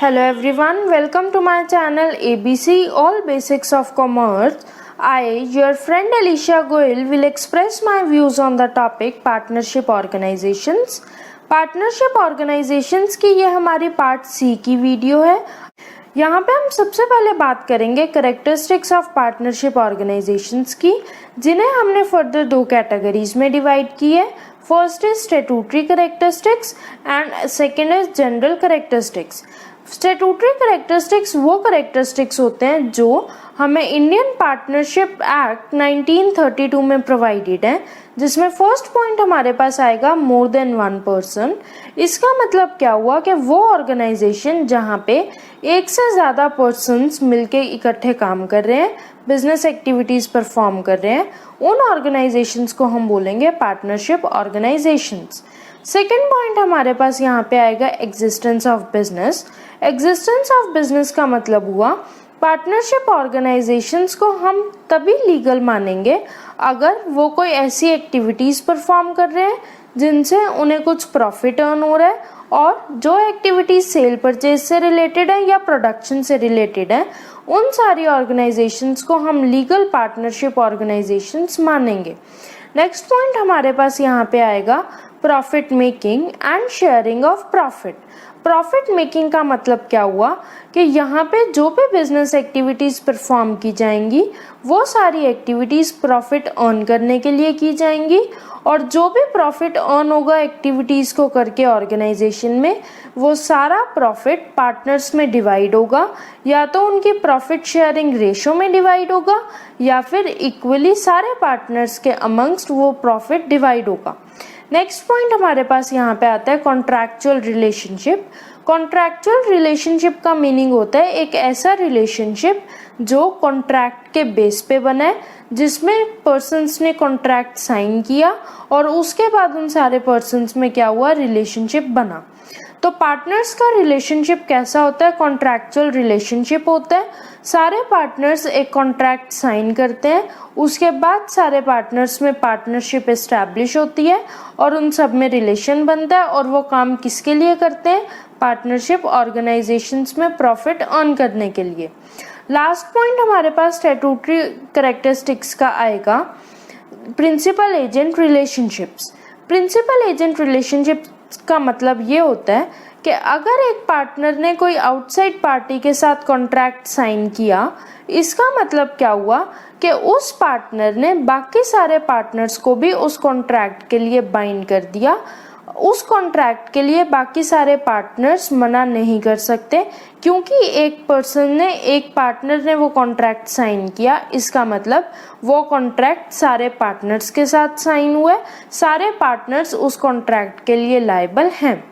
Hello everyone, welcome to my channel ABC All Basics of Commerce. I, your friend Alicia Goel, will express my views on the topic Partnership Organizations. Partnership Organizations की ये हमारी part सी की video है। यहाँ पे हम सबसे पहले बात करेंगे करेक्टरिस्टिक्स ऑफ पार्टनरशिप ऑर्गेनाइजेशंस की, जिन्हें हमने फर्दर दो कैटेगरीज में डिवाइड की है। First is statutory characteristics and second is general characteristics. Statutory characteristics वो करेक्टरिस्टिक्स होते हैं जो हमें इंडियन पार्टनरशिप एक्ट 1932 में प्रोवाइडेड है, जिसमें फर्स्ट पॉइंट हमारे पास आएगा मोर देन वन पर्सन। इसका मतलब क्या हुआ कि वो ऑर्गेनाइजेशन जहाँ पे एक से ज़्यादा पर्सन्स मिलके इकट्ठे काम कर रहे हैं, बिजनेस एक्टिविटीज़ परफॉर्म कर रहे हैं, उन ऑर्गेनाइजेशंस को हम बोलेंगे पार्टनरशिप ऑर्गेनाइजेशंस। सेकेंड पॉइंट हमारे पास यहाँ पे आएगा existence of business. Existence of business का मतलब हुआ पार्टनरशिप ऑर्गेनाइजेशंस को हम तभी लीगल मानेंगे अगर वो कोई ऐसी एक्टिविटीज़ परफॉर्म कर रहे हैं जिनसे उन्हें कुछ प्रॉफिट अर्न हो रहा है, और जो एक्टिविटीज़ सेल परचेज से रिलेटेड है या प्रोडक्शन से रिलेटेड है, उन सारी ऑर्गेनाइजेशंस को हम लीगल पार्टनरशिप ऑर्गेनाइजेशंस मानेंगे। नेक्स्ट पॉइंट हमारे पास यहाँ पे आएगा profit making and sharing of profit. Profit making का मतलब क्या हुआ कि यहाँ पे जो भी बिजनेस एक्टिविटीज़ परफॉर्म की जाएंगी वो सारी एक्टिविटीज़ प्रॉफिट अर्न करने के लिए की जाएंगी, और जो भी प्रॉफिट अर्न होगा एक्टिविटीज़ को करके ऑर्गेनाइजेशन में, वो सारा प्रॉफिट पार्टनर्स में डिवाइड होगा, या तो उनकी प्रॉफिट शेयरिंग रेशो में डिवाइड होगा या फिर इक्वली सारे पार्टनर्स के अमंगस्ट वो प्रॉफिट डिवाइड होगा। नेक्स्ट पॉइंट हमारे पास यहाँ पे आता है कॉन्ट्रैक्चुअल रिलेशनशिप। कॉन्ट्रैक्चुअल रिलेशनशिप का मीनिंग होता है एक ऐसा रिलेशनशिप जो कॉन्ट्रैक्ट के बेस पे बना है, जिसमें पर्सन्स ने कॉन्ट्रैक्ट साइन किया और उसके बाद उन सारे पर्सन्स में क्या हुआ, रिलेशनशिप बना। तो पार्टनर्स का रिलेशनशिप कैसा होता है, कॉन्ट्रैक्चुअल रिलेशनशिप होता है। सारे पार्टनर्स एक कॉन्ट्रैक्ट साइन करते हैं, उसके बाद सारे पार्टनर्स में पार्टनरशिप एस्टैब्लिश होती है और उन सब में रिलेशन बनता है, और वो काम किसके लिए करते हैं, पार्टनरशिप ऑर्गेनाइजेशंस में प्रॉफिट अर्न करने के लिए। लास्ट पॉइंट हमारे पास स्टैट्यूटरी कैरेक्टरिस्टिक्स का आएगा principal agent relationships. Principal agent relationship का मतलब ये होता है कि अगर एक पार्टनर ने कोई आउटसाइड पार्टी के साथ कॉन्ट्रैक्ट साइन किया, इसका मतलब क्या हुआ कि उस पार्टनर ने बाकी सारे पार्टनर्स को भी उस कॉन्ट्रैक्ट के लिए बाइंड कर दिया। उस कॉन्ट्रैक्ट के लिए बाकी सारे पार्टनर्स मना नहीं कर सकते, क्योंकि एक पार्टनर ने वो कॉन्ट्रैक्ट साइन किया, इसका मतलब वो कॉन्ट्रैक्ट सारे पार्टनर्स के साथ साइन हुआ है, सारे पार्टनर्स उस कॉन्ट्रैक्ट के लिए लायबल हैं।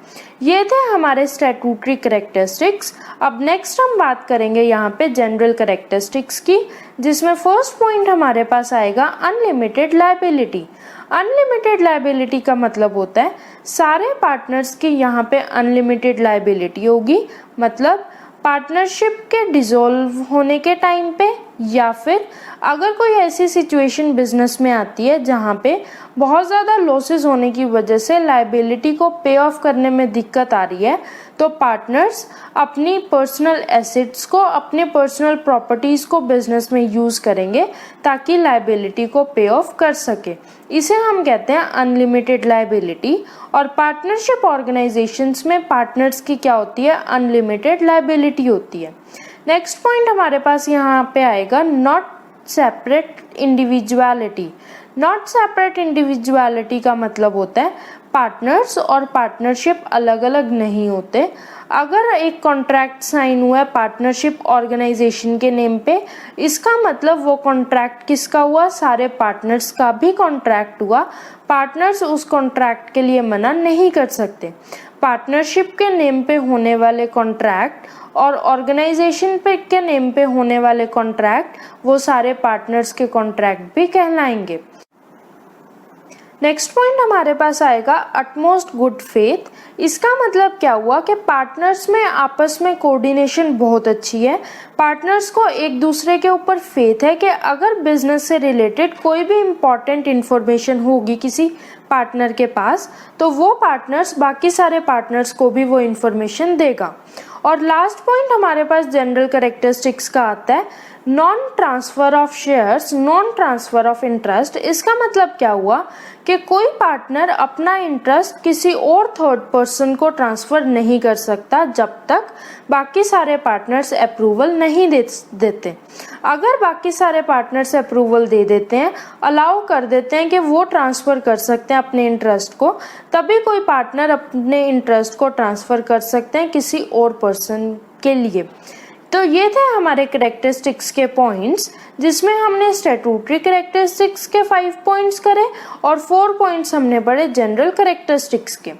ये थे हमारे स्टैट्यूटरी कैरेक्टरिस्टिक्स। अब नेक्स्ट हम बात करेंगे यहाँ पे जनरल कैरेक्टरिस्टिक्स की, जिसमें फर्स्ट पॉइंट हमारे पास आएगा अनलिमिटेड लायबिलिटी। अनलिमिटेड लायबिलिटी का मतलब होता है सारे पार्टनर्स की यहाँ पे अनलिमिटेड लायबिलिटी होगी, मतलब पार्टनरशिप के डिसॉल्व होने के टाइम पे, या फिर अगर कोई ऐसी सिचुएशन बिजनेस में आती है जहाँ पे बहुत ज़्यादा लॉसेस होने की वजह से लायबिलिटी को पे ऑफ करने में दिक्कत आ रही है, तो पार्टनर्स अपनी पर्सनल एसेट्स को, अपने पर्सनल प्रॉपर्टीज़ को बिजनेस में यूज़ करेंगे ताकि लायबिलिटी को पे ऑफ कर सके। इसे हम कहते हैं अनलिमिटेड लायबिलिटी। और पार्टनरशिप ऑर्गेनाइजेशंस में पार्टनर्स की क्या होती है, अनलिमिटेड लायबिलिटी होती है। नेक्स्ट पॉइंट हमारे पास यहाँ पे आएगा not separate individuality. Not separate individuality का मतलब होता है पार्टनर्स और पार्टनरशिप अलग अलग नहीं होते। अगर एक कॉन्ट्रैक्ट साइन हुआ है पार्टनरशिप ऑर्गेनाइजेशन के नेम पे, इसका मतलब वो कॉन्ट्रैक्ट किसका हुआ, सारे पार्टनर्स का भी कॉन्ट्रैक्ट हुआ। पार्टनर्स उस कॉन्ट्रैक्ट के लिए मना नहीं कर सकते। पार्टनरशिप के नेम पे होने वाले कॉन्ट्रैक्ट और ऑर्गेनाइजेशन पे के नेम पे होने वाले कॉन्ट्रैक्ट, वो सारे पार्टनर्स के कॉन्ट्रैक्ट भी कहलाएंगे। नेक्स्ट पॉइंट हमारे पास आएगा अटमोस्ट गुड फेथ। इसका मतलब क्या हुआ कि पार्टनर्स में आपस में कोऑर्डिनेशन बहुत अच्छी है। पार्टनर्स को एक दूसरे के ऊपर फेथ है कि अगर बिजनेस से रिलेटेड कोई भी इम्पॉर्टेंट इन्फॉर्मेशन होगी किसी पार्टनर के पास, तो वो पार्टनर्स बाकी सारे पार्टनर्स को भी वो इन्फॉर्मेशन देगा। और लास्ट पॉइंट हमारे पास जनरल कैरेक्टरिस्टिक्स का आता है non transfer of shares, non transfer of interest. इसका मतलब क्या हुआ कि कोई पार्टनर अपना इंटरेस्ट किसी और थर्ड पर्सन को ट्रांसफर नहीं कर सकता जब तक बाकी सारे पार्टनर्स अप्रूवल नहीं देते। अगर बाकी सारे पार्टनर्स अप्रूवल दे देते हैं, अलाउ कर देते हैं कि वो ट्रांसफर कर सकते हैं अपने इंटरेस्ट को, तभी कोई पार्टनर अपने इंटरेस्ट को ट्रांसफर कर सकते हैं किसी और पर्सन के लिए। तो ये थे हमारे कैरेक्टरिस्टिक्स के पॉइंट्स, जिसमें हमने स्टैट्यूटरी कैरेक्टरिस्टिक्स के 5 पॉइंट्स करे और 4 पॉइंट्स हमने पढ़े जनरल कैरेक्टरिस्टिक्स के।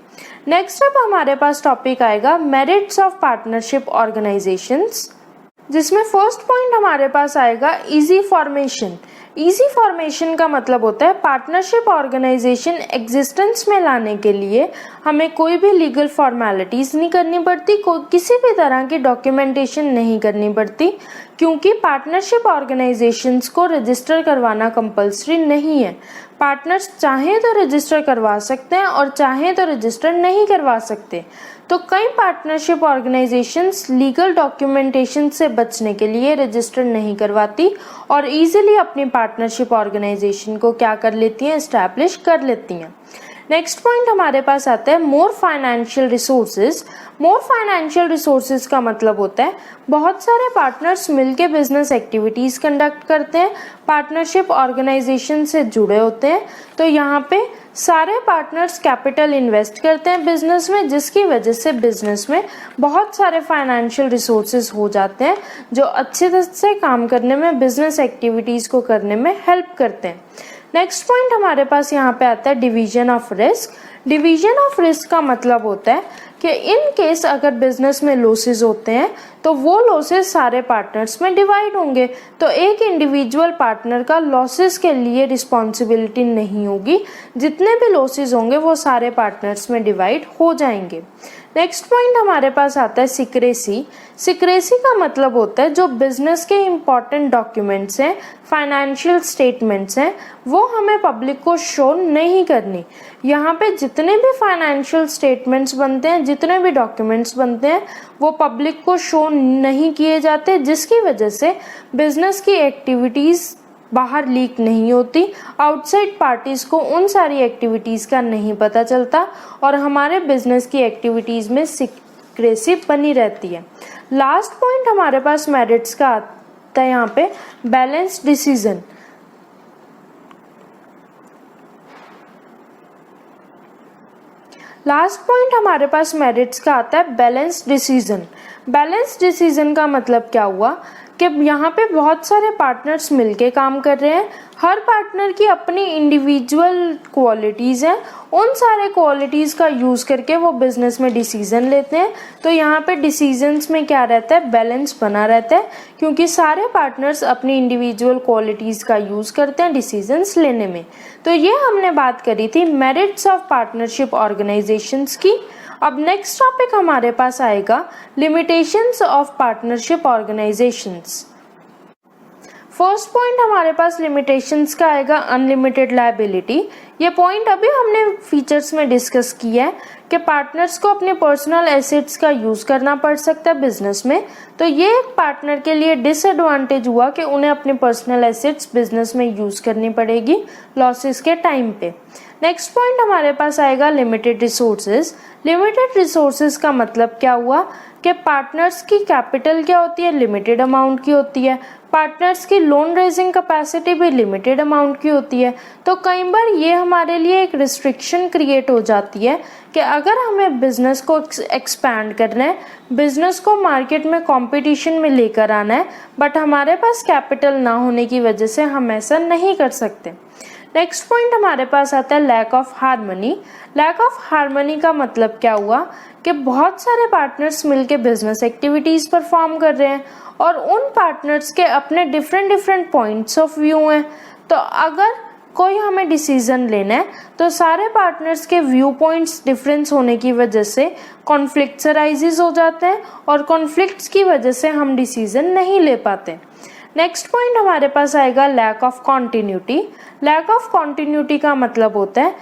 नेक्स्ट अप हमारे पास टॉपिक आएगा मेरिट्स ऑफ पार्टनरशिप ऑर्गेनाइजेशंस, जिसमें फर्स्ट पॉइंट हमारे पास आएगा इजी फॉर्मेशन। इजी फॉर्मेशन का मतलब होता है पार्टनरशिप ऑर्गेनाइजेशन एग्जिस्टेंस में लाने के लिए हमें कोई भी लीगल फॉर्मेलिटीज नहीं करनी पड़ती, किसी भी तरह की डॉक्यूमेंटेशन नहीं करनी पड़ती, क्योंकि पार्टनरशिप ऑर्गेनाइजेशंस को रजिस्टर करवाना कंपलसरी नहीं है। पार्टनर्स चाहें तो रजिस्टर करवा सकते हैं और चाहें तो रजिस्टर नहीं करवा सकते। तो कई पार्टनरशिप ऑर्गेनाइजेशंस लीगल डॉक्यूमेंटेशन से बचने के लिए रजिस्टर नहीं करवाती और इजीली अपनी पार्टनरशिप ऑर्गेनाइजेशन को क्या कर लेती हैं, एस्टैब्लिश कर लेती हैं। नेक्स्ट पॉइंट हमारे पास आता है मोर फाइनेंशियल रिसोर्सेज। मोर फाइनेंशियल रिसोर्सेज का मतलब होता है बहुत सारे पार्टनर्स मिलके बिजनेस एक्टिविटीज कंडक्ट करते हैं, पार्टनरशिप ऑर्गेनाइजेशन से जुड़े होते हैं, तो यहाँ पे सारे पार्टनर्स कैपिटल इन्वेस्ट करते हैं बिजनेस में, जिसकी वजह से बिजनेस में बहुत सारे फाइनेंशियल रिसोर्सेज हो जाते हैं जो अच्छे तरह से काम करने में, बिजनेस एक्टिविटीज को करने में हेल्प करते हैं। नेक्स्ट पॉइंट हमारे पास यहाँ पे आता है division of risk. Division of risk का मतलब होता है कि इन केस अगर बिजनेस में लॉसेस होते हैं तो वो लॉसेस सारे पार्टनर्स में डिवाइड होंगे, तो एक इंडिविजुअल पार्टनर का लॉसेस के लिए रिस्पॉन्सिबिलिटी नहीं होगी, जितने भी लॉसेस होंगे वो सारे पार्टनर्स में डिवाइड हो जाएंगे। नेक्स्ट पॉइंट हमारे पास आता है सिक्रेसी। सिक्रेसी का मतलब होता है जो बिजनेस के इम्पॉर्टेंट डॉक्यूमेंट्स हैं, फाइनेंशियल स्टेटमेंट्स हैं, वो हमें पब्लिक को शो नहीं करनी। यहाँ पे जितने भी फाइनेंशियल स्टेटमेंट्स बनते हैं, जितने भी डॉक्यूमेंट्स बनते हैं, वो पब्लिक को शो नहीं किए जाते, जिसकी वजह से बिजनेस की एक्टिविटीज बाहर लीक नहीं होती, आउटसाइड पार्टीज को उन सारी एक्टिविटीज का नहीं पता चलता और हमारे बिजनेस की एक्टिविटीज में सीक्रेसी बनी रहती है। लास्ट पॉइंट हमारे पास मेरिट्स का आता है यहाँ पे बैलेंस डिसीजन। लास्ट पॉइंट हमारे पास मेरिट्स का आता है बैलेंस डिसीजन। बैलेंस डिसीजन का मतलब क्या हुआ कि यहाँ पे बहुत सारे पार्टनर्स मिलके काम कर रहे हैं, हर पार्टनर की अपनी इंडिविजुअल क्वालिटीज़ हैं, उन सारे क्वालिटीज़ का यूज़ करके वो बिजनेस में डिसीजन लेते हैं। तो यहाँ पे डिसीजंस में क्या रहता है, बैलेंस बना रहता है, क्योंकि सारे पार्टनर्स अपनी इंडिविजुअल क्वालिटीज़ का यूज़ करते हैं डिसीजंस लेने में। तो ये हमने बात करी थी मेरिट्स ऑफ पार्टनरशिप ऑर्गेनाइजेशंस की। अब नेक्स्ट टॉपिक हमारे पास आएगा limitations of partnership organisations. First point हमारे पास लिमिटेशंस का आएगा अनलिमिटेड लायबिलिटी। ये पॉइंट अभी हमने फीचर्स में डिस्कस किया है कि पार्टनर्स को अपने पर्सनल एसेट्स का यूज करना पड़ सकता है बिजनेस में, तो ये एक पार्टनर के लिए डिसएडवांटेज हुआ कि उन्हें अपने पर्सनल एसेट्स बिजनेस में यूज करनी पड़ेगी लॉसेस के टाइम पे। नेक्स्ट पॉइंट हमारे पास आएगा लिमिटेड रिसोर्सेज। लिमिटेड रिसोर्सेज का मतलब क्या हुआ कि पार्टनर्स की कैपिटल क्या होती है, लिमिटेड अमाउंट की होती है, पार्टनर्स की लोन रेजिंग कैपेसिटी भी लिमिटेड अमाउंट की होती है। तो कई बार ये हमारे लिए एक रिस्ट्रिक्शन क्रिएट हो जाती है कि अगर हमें बिजनेस को एक्सपैंड करना है, बिजनेस को मार्केट में कंपटीशन में लेकर आना है, बट हमारे पास कैपिटल ना होने की वजह से हम ऐसा नहीं कर सकते। नेक्स्ट पॉइंट हमारे पास आता है lack of harmony. Lack of harmony का मतलब क्या हुआ कि बहुत सारे पार्टनर्स मिलके बिजनेस एक्टिविटीज परफॉर्म कर रहे हैं और उन पार्टनर्स के अपने डिफरेंट पॉइंट्स ऑफ व्यू हैं। तो अगर कोई हमें डिसीजन लेना है तो सारे पार्टनर्स के व्यू पॉइंट्स डिफरेंस होने की वजह से कॉन्फ्लिक्ट्स अराइजेस हो जाते हैं और कॉन्फ्लिक्ट्स की वजह से हम डिसीजन नहीं ले पाते। नेक्स्ट पॉइंट हमारे पास आएगा lack of continuity. Lack of continuity का मतलब होता है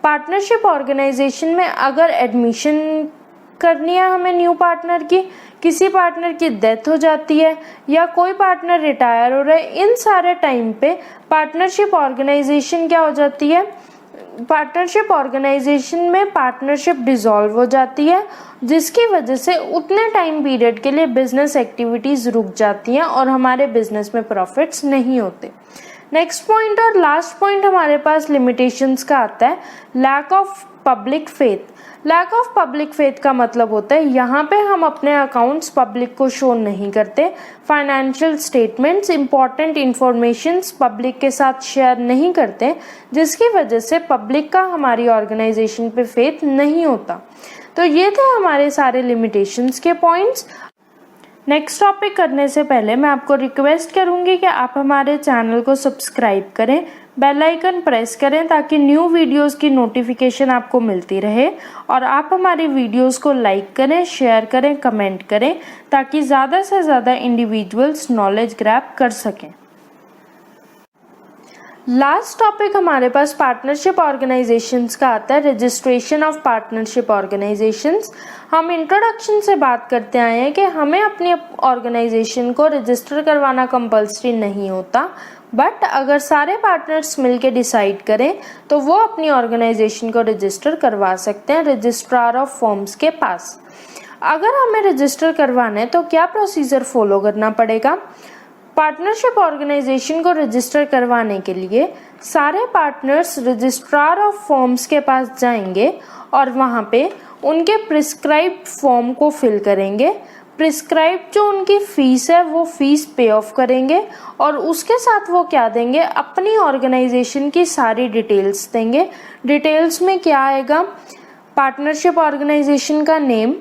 पार्टनरशिप ऑर्गेनाइजेशन में अगर एडमिशन करनी है हमें न्यू पार्टनर की, किसी पार्टनर की डेथ हो जाती है या कोई पार्टनर रिटायर हो रहा है, इन सारे टाइम पे पार्टनरशिप ऑर्गेनाइजेशन क्या हो जाती है, पार्टनरशिप ऑर्गेनाइजेशन में पार्टनरशिप डिसॉल्व हो जाती है, जिसकी वजह से उतने टाइम पीरियड के लिए बिजनेस एक्टिविटीज रुक जाती हैं और हमारे बिजनेस में प्रॉफिट्स नहीं होते। नेक्स्ट पॉइंट और लास्ट पॉइंट हमारे पास लिमिटेशंस का आता है, lack of public faith. Lack of public faith का मतलब होता है यहाँ पे हम अपने अकाउंट्स पब्लिक को शो नहीं करते, financial statements, important informations public के साथ शेयर नहीं करते, जिसकी वजह से पब्लिक का हमारी ऑर्गेनाइजेशन पे फेथ नहीं होता। तो ये थे हमारे सारे लिमिटेशंस के पॉइंट्स। नेक्स्ट टॉपिक करने से पहले मैं आपको रिक्वेस्ट करूंगी कि आप हमारे चैनल को सब्सक्राइब करें, बेल आइकन प्रेस करें ताकि न्यू वीडियोस की नोटिफिकेशन आपको मिलती रहे, और आप हमारी वीडियोस को लाइक करें, शेयर करें, कमेंट करें ताकि ज़्यादा से ज़्यादा इंडिविजुअल्स नॉलेज ग्रैब कर सकें। लास्ट टॉपिक हमारे पास पार्टनरशिप ऑर्गेनाइजेशंस का आता है, रजिस्ट्रेशन ऑफ पार्टनरशिप ऑर्गेनाइजेशंस। हम इंट्रोडक्शन से बात करते आए हैं कि हमें अपनी ऑर्गेनाइजेशन को रजिस्टर करवाना कंपल्सरी नहीं होता, बट अगर सारे पार्टनर्स मिलके डिसाइड करें तो वो अपनी ऑर्गेनाइजेशन को रजिस्टर करवा सकते हैं रजिस्ट्रार ऑफ फर्म्स के पास। अगर हमें रजिस्टर करवाना है तो क्या प्रोसीजर फॉलो करना पड़ेगा? पार्टनरशिप ऑर्गेनाइजेशन को रजिस्टर करवाने के लिए सारे पार्टनर्स रजिस्ट्रार ऑफ फॉर्म्स के पास जाएंगे और वहाँ पे उनके प्रिस्क्राइब्ड फॉर्म को फिल करेंगे। प्रिस्क्राइब्ड जो उनकी फीस है वो फीस पे ऑफ करेंगे और उसके साथ वो क्या देंगे, अपनी ऑर्गेनाइजेशन की सारी डिटेल्स देंगे। डिटेल्स में क्या आएगा, पार्टनरशिप ऑर्गेनाइजेशन का नेम,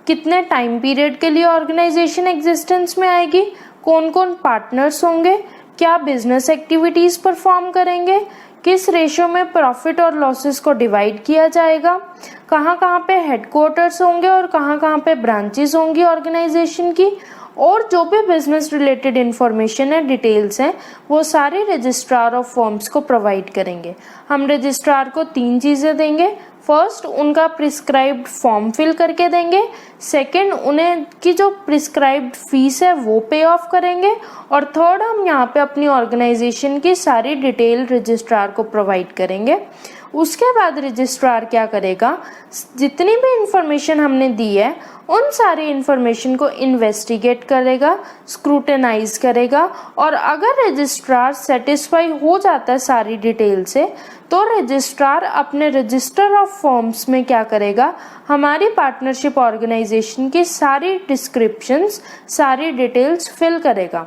कितने टाइम पीरियड के लिए ऑर्गेनाइजेशन एग्जिस्टेंस में आएगी, कौन कौन पार्टनर्स होंगे, क्या बिजनेस एक्टिविटीज परफॉर्म करेंगे, किस रेशो में प्रॉफिट और लॉसेस को डिवाइड किया जाएगा, कहाँ कहाँ पे हेडक्वार्टर्स होंगे और कहाँ कहाँ पे ब्रांचेस होंगी ऑर्गेनाइजेशन की, और जो भी बिजनेस रिलेटेड इंफॉर्मेशन है, डिटेल्स हैं, वो सारे रजिस्ट्रार ऑफ फर्म्स को प्रोवाइड करेंगे। हम रजिस्ट्रार को 3 चीज़ें देंगे। फर्स्ट, उनका प्रिस्क्राइब्ड फॉर्म फिल करके देंगे। सेकंड, उन्हें की जो प्रिस्क्राइब्ड फीस है वो पे ऑफ करेंगे। और थर्ड, हम यहाँ पे अपनी ऑर्गेनाइजेशन की सारी डिटेल रजिस्ट्रार को प्रोवाइड करेंगे। उसके बाद रजिस्ट्रार क्या करेगा, जितनी भी इंफॉर्मेशन हमने दी है उन सारी इंफॉर्मेशन को इन्वेस्टिगेट करेगा, स्क्रूटनाइज करेगा, और अगर रजिस्ट्रार सेटिस्फाई हो जाता है सारी डिटेल से तो रजिस्ट्रार अपने रजिस्टर ऑफ फॉर्म्स में क्या करेगा, हमारी पार्टनरशिप ऑर्गेनाइजेशन की सारी डिस्क्रिप्शंस, सारी डिटेल्स फिल करेगा।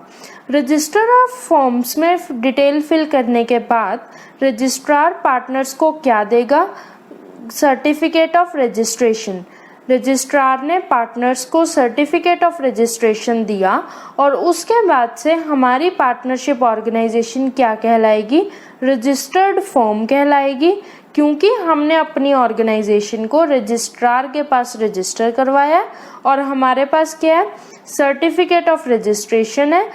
रजिस्टर ऑफ फॉर्म्स में डिटेल फिल करने के बाद रजिस्ट्रार पार्टनर्स को क्या देगा, सर्टिफिकेट ऑफ रजिस्ट्रेशन। रजिस्ट्रार ने पार्टनर्स को सर्टिफिकेट ऑफ रजिस्ट्रेशन दिया और उसके बाद से हमारी पार्टनरशिप ऑर्गेनाइजेशन क्या कहलाएगी, रजिस्टर्ड फर्म कहलाएगी, क्योंकि हमने अपनी ऑर्गेनाइजेशन को रजिस्ट्रार के पास रजिस्टर करवाया है और हमारे पास क्या है, सर्टिफिकेट ऑफ रजिस्ट्रेशन है।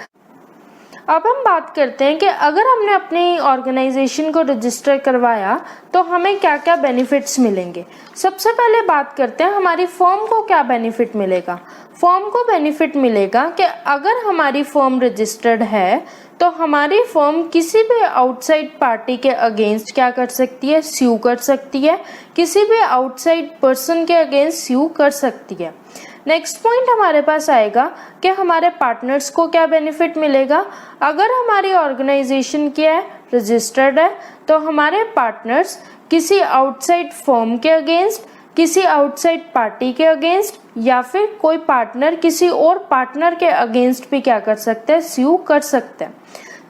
अब हम बात करते हैं कि अगर हमने अपनी ऑर्गेनाइजेशन को रजिस्टर करवाया तो हमें क्या क्या बेनिफिट्स मिलेंगे। सबसे पहले बात करते हैं हमारी फर्म को क्या बेनिफिट मिलेगा। फर्म को बेनिफिट मिलेगा कि अगर हमारी फर्म रजिस्टर्ड है तो हमारी फर्म किसी भी आउटसाइड पार्टी के अगेंस्ट क्या कर सकती है, स्यू कर सकती है, किसी भी आउटसाइड पर्सन के अगेंस्ट स्यू कर सकती है। नेक्स्ट पॉइंट हमारे पास आएगा कि हमारे पार्टनर्स को क्या बेनिफिट मिलेगा। अगर हमारी ऑर्गेनाइजेशन क्या है, रजिस्टर्ड है, तो हमारे पार्टनर्स किसी आउटसाइड फर्म के अगेंस्ट, किसी आउटसाइड पार्टी के अगेंस्ट या फिर कोई पार्टनर किसी और पार्टनर के अगेंस्ट भी क्या कर सकते हैं, स्यू कर सकते हैं।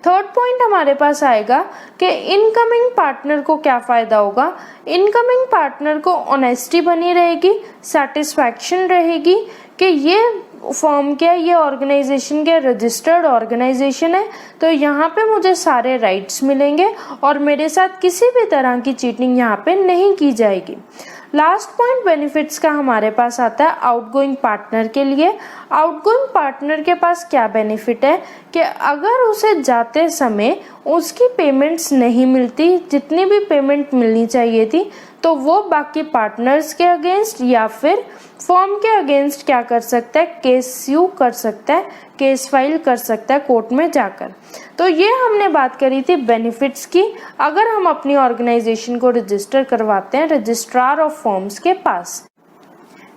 थर्ड पॉइंट हमारे पास आएगा कि इनकमिंग पार्टनर को क्या फायदा होगा। इनकमिंग पार्टनर को ऑनेस्टी बनी रहेगी, सेटिस्फैक्शन रहेगी कि ये फर्म क्या है, ये ऑर्गेनाइजेशन क्या रजिस्टर्ड ऑर्गेनाइजेशन है, तो यहाँ पे मुझे सारे राइट्स मिलेंगे और मेरे साथ किसी भी तरह की चीटिंग यहाँ पे नहीं की जाएगी। लास्ट पॉइंट बेनिफिट्स का हमारे पास आता है आउटगोइंग पार्टनर के लिए। आउटगोइंग पार्टनर के पास क्या बेनिफिट है कि अगर उसे जाते समय उसकी पेमेंट्स नहीं मिलती, जितनी भी पेमेंट मिलनी चाहिए थी, तो वो बाकी पार्टनर्स के अगेंस्ट या फिर फर्म के अगेंस्ट क्या कर सकता है, केस स्यू कर सकता है, केस फाइल कर सकता है कोर्ट में जाकर। तो ये हमने बात करी थी बेनिफिट्स की अगर हम अपनी ऑर्गेनाइजेशन को रजिस्टर करवाते हैं रजिस्ट्रार ऑफ फर्म्स के पास।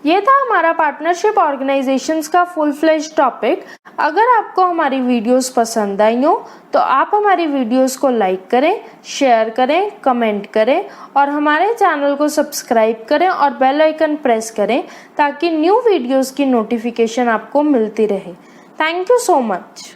ये था हमारा पार्टनरशिप ऑर्गेनाइजेशंस का फुल फ्लेज टॉपिक। अगर आपको हमारी वीडियोस पसंद आई हो तो आप हमारी वीडियोस को लाइक करें, शेयर करें, कमेंट करें और हमारे चैनल को सब्सक्राइब करें और बेल आइकन प्रेस करें ताकि न्यू वीडियोस की नोटिफिकेशन आपको मिलती रहे। Thank you so much.